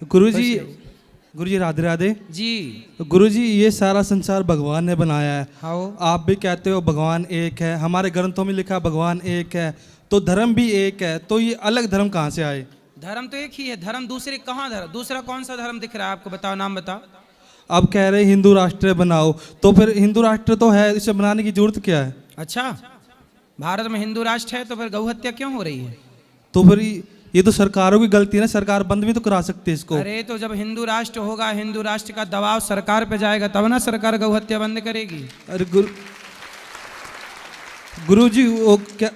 गुरुजी राधे राधे जी। गुरुजी, ये सारा संसार भगवान ने बनाया है। हाँ, आप भी कहते हो भगवान एक है, हमारे ग्रंथों में लिखा भगवान एक है, तो धर्म भी एक है, तो ये अलग धर्म कहाँ से आए? धर्म तो एक ही है। धर्म दूसरे कहाँ धर्म, दूसरा कौन सा धर्म दिख रहा है आपको? बताओ, नाम बताओ। अब कह रहे हिंदू राष्ट्र बनाओ, तो फिर हिंदू राष्ट्र तो है, इसे बनाने की जरूरत क्या है? अच्छा, भारत में हिंदू राष्ट्र है तो फिर गौ हत्या क्यों हो रही है? तो फिर ये तो सरकारों की गलती है ना, सरकार बंद भी तो करा सकती है इसको। अरे तो जब हिंदू राष्ट्र होगा, हिंदू राष्ट्र का दबाव सरकार पे जाएगा, तब ना सरकार गौ हत्या बंद करेगी। अरे गुरुजी, वो क्या,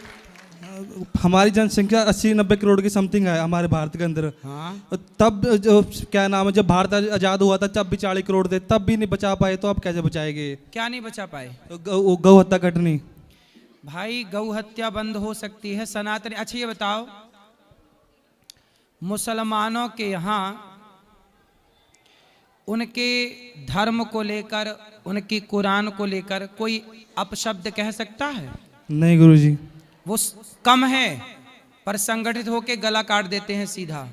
हमारी जनसंख्या 80-90 करोड़ की समथिंग है हमारे भारत के अंदर। हाँ, तब जो क्या नाम है, जब भारत आजाद हुआ था तब भी 40 करोड़ थे, तब भी नहीं बचा पाए, तो अब कैसे बचाएंगे? क्या नहीं बचा पाए? गौ हत्या कटनी। भाई गौ हत्या बंद हो सकती है सनातन। अच्छा ये बताओ, मुसलमानों के यहाँ उनके धर्म को लेकर, उनकी कुरान को लेकर कोई अपशब्द कह सकता है? नहीं गुरुजी। वो कम है पर संगठित होकर गला काट देते हैं सीधा।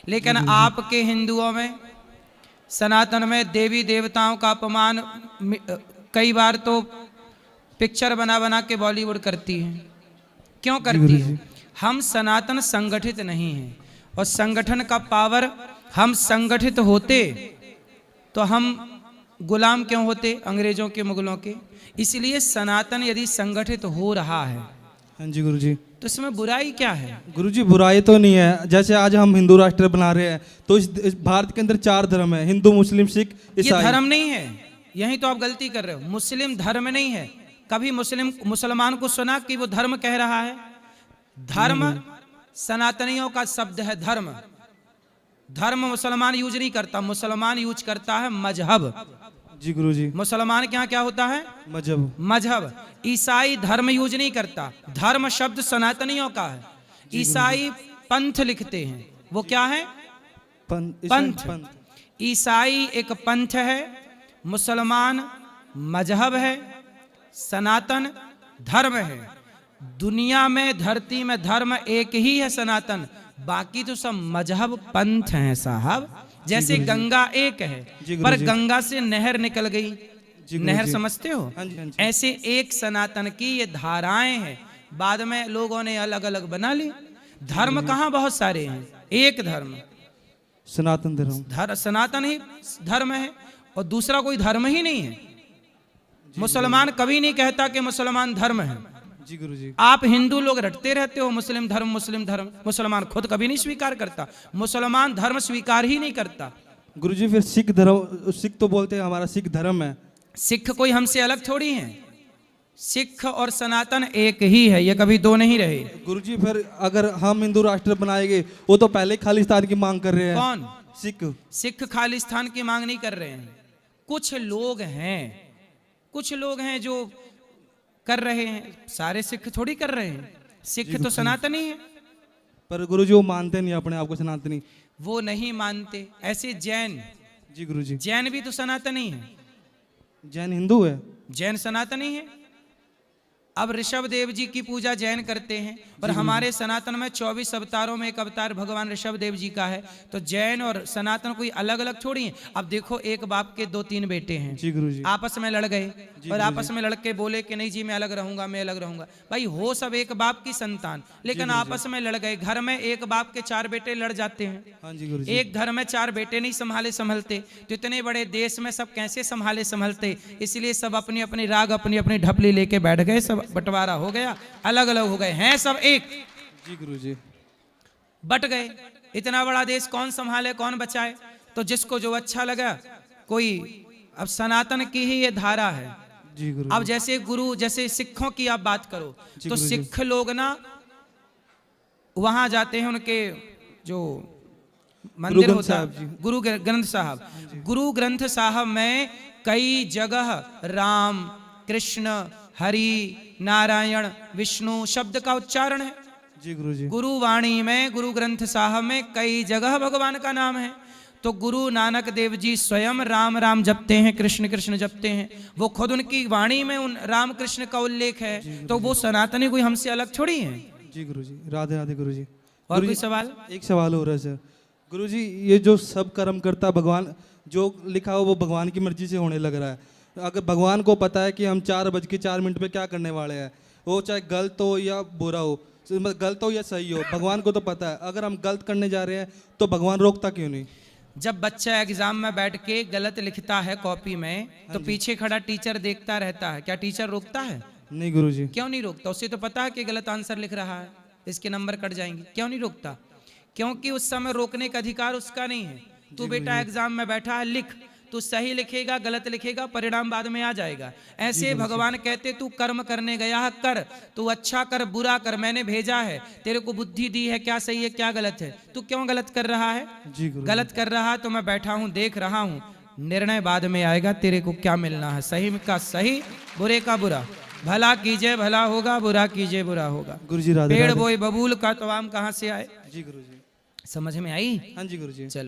लेकिन आपके हिंदुओं में, सनातन में देवी देवताओं का अपमान कई बार तो पिक्चर बना बना के बॉलीवुड करती है। क्यों करती है? हम सनातन संगठित नहीं हैं, और संगठन का पावर, हम संगठित होते तो हम गुलाम क्यों होते अंग्रेजों के, मुगलों के। इसलिए सनातन यदि संगठित हो रहा है, हाँ जी गुरुजी, तो इसमें बुराई क्या है? गुरुजी बुराई तो नहीं है। जैसे आज हम हिंदू राष्ट्र बना रहे हैं, तो इस भारत के अंदर 4 धर्म है, हिंदू, मुस्लिम, सिख, ईसाई। ये धर्म नहीं है, यही तो आप गलती कर रहे हो। मुस्लिम धर्म नहीं है। कभी मुसलमान को सुना कि वो धर्म कह रहा है? धर्म सनातनियों का शब्द है। धर्म धर्म मुसलमान यूज नहीं करता, मुसलमान यूज करता है मजहब। जी गुरुजी। मुसलमान के यहाँ क्या होता है? मजहब। मजहब। ईसाई धर्म यूज नहीं करता। धर्म शब्द सनातनियों का है। ईसाई पंथ लिखते हैं। वो क्या है? पंथ। ईसाई एक पंथ है, मुसलमान मजहब है, सनातन धर्म है। दुनिया में, धरती में धर्म एक ही है, सनातन। बाकी तो सब मजहब पंथ हैं साहब। जैसे गंगा एक है, पर गंगा से नहर निकल गई, नहर समझते हो? ऐसे एक सनातन की ये धाराएं हैं, बाद में लोगों ने अलग अलग बना ली। धर्म कहाँ बहुत सारे हैं, एक धर्म सनातन धर्म। सनातन ही धर्म है, और दूसरा कोई धर्म ही नहीं है। मुसलमान कभी नहीं कहता कि मुसलमान धर्म है। जी गुरुजी। आप हिंदू लोग रटते रहते हो मुस्लिम धर्म, मुस्लिम धर्म। मुसलमान खुद कभी नहीं स्वीकार करता, मुसलमान धर्म स्वीकार ही नहीं करता। गुरुजी फिर सिख धर्म, सिख तो बोलते हैं हमारा सिख धर्म है। सिख कोई हमसे अलग थोड़ी है। सिख और सनातन एक ही है, ये कभी दो नहीं रहे। गुरुजी फिर अगर हम हिंदू राष्ट्र बनाएंगे, वो तो पहले खालिस्तान की मांग कर रहे हैं। कौन? सिख। सिख खालिस्तान की मांग नहीं कर रहे हैं। कुछ लोग हैं जो कर रहे हैं, सारे सिख थोड़ी कर रहे हैं। सिख तो सनातनी है। पर गुरुजी वो मानते नहीं अपने आप को सनातनी। वो नहीं मानते। ऐसे जैन। जी गुरुजी। जैन भी तो सनातनी है। जैन हिंदू है? जैन सनातनी है। अब ऋषभ देव जी की पूजा जैन करते हैं, पर हमारे सनातन में 24 अवतारों में एक अवतार भगवान ऋषभ देव जी का है। तो जैन और सनातन कोई अलग अलग थोड़ी हैं। अब देखो, एक बाप के 2-3 बेटे हैं, जी गुरुजी, आपस में लड़ गए, और आपस में लड़के बोले कि नहीं जी मैं अलग रहूंगा, मैं अलग रहूंगा। भाई हो सब एक बाप की संतान, लेकिन आपस में लड़ गए। घर में एक बाप के 4 बेटे लड़ जाते हैं। हाँ जी गुरुजी। एक घर में 4 बेटे नहीं संभलते, तो इतने बड़े देश में सब कैसे संभलते? इसलिए सब अपनी अपनी राग, अपनी अपनी ढपली लेके बैठ गए, सब बंटवारा हो गया, अलग अलग हो गए। हैं सब एक। जी गुरुजी। बट गए। इतना बड़ा देश कौन संभाले, कौन बचाए? तो जिसको जो अच्छा लगा कोई। अब सनातन की ही ये धारा है। जी गुरु। अब जैसे गुरु, जैसे सिखों की आप बात करो, तो सिख लोग ना वहां जाते हैं, उनके जो मंदिर होता है गुरु ग्रंथ साहब। गुरु ग्रंथ साहब में कई जगह राम, कृष्ण, हरि, नारायण, विष्णु शब्द का उच्चारण है। जी गुरुजी। गुरु वाणी में, गुरु ग्रंथ साहब में कई जगह भगवान का नाम है। तो गुरु नानक देव जी स्वयं राम राम जपते हैं, कृष्ण कृष्ण जपते हैं। वो खुद उनकी वाणी में उन राम कृष्ण का उल्लेख है। तो वो सनातनी कोई हमसे अलग थोड़ी है। जी गुरुजी। राधे राधे गुरुजी। और कोई सवाल? एक सवाल हो रहा है सर। गुरुजी ये जो सब कर्म करता भगवान, जो लिखा हो वो भगवान की मर्जी से होने लग रहा है। अगर भगवान को पता है कि हम 4:04 पे क्या करने वाले हैं, वो चाहे गलत हो या बुरा हो, गलत हो या सही हो, भगवान को तो पता है। अगर हम गलत करने जा रहे हैं तो भगवान रोकता क्यों नहीं? जब बच्चा एग्जाम में बैठ के गलत लिखता है कॉपी में, तो पीछे खड़ा टीचर देखता रहता है, क्या टीचर रोकता है? नहीं गुरुजी। क्यों नहीं रोकता? उसे तो पता है कि गलत आंसर लिख रहा है, इसके नंबर कट जाएंगे। क्यों नहीं रोकता? क्योंकि उस समय रोकने का अधिकार उसका नहीं है। तू बेटा एग्जाम में बैठा है, लिख, तू सही लिखेगा गलत लिखेगा, परिणाम बाद में आ जाएगा। ऐसे भगवान कहते तू कर्म करने गया है, कर, तू अच्छा कर बुरा कर, मैंने भेजा है, तेरे को बुद्धि दी है, क्या सही है क्या गलत है, तू क्यों गलत कर रहा है? जी गुरुजी। गलत कर रहा है तो मैं बैठा हूं देख रहा हूं, निर्णय बाद में आएगा, तेरे को क्या मिलना है, सही का सही बुरे का बुरा। भला कीजिए भला होगा, बुरा कीजिए बुरा होगा। गुरुजी राधे पेड़ राधे। बोए बबूल का तो आम कहाँ से आए? जी गुरुजी। समझ में आई? हाँ जी गुरुजी। चल।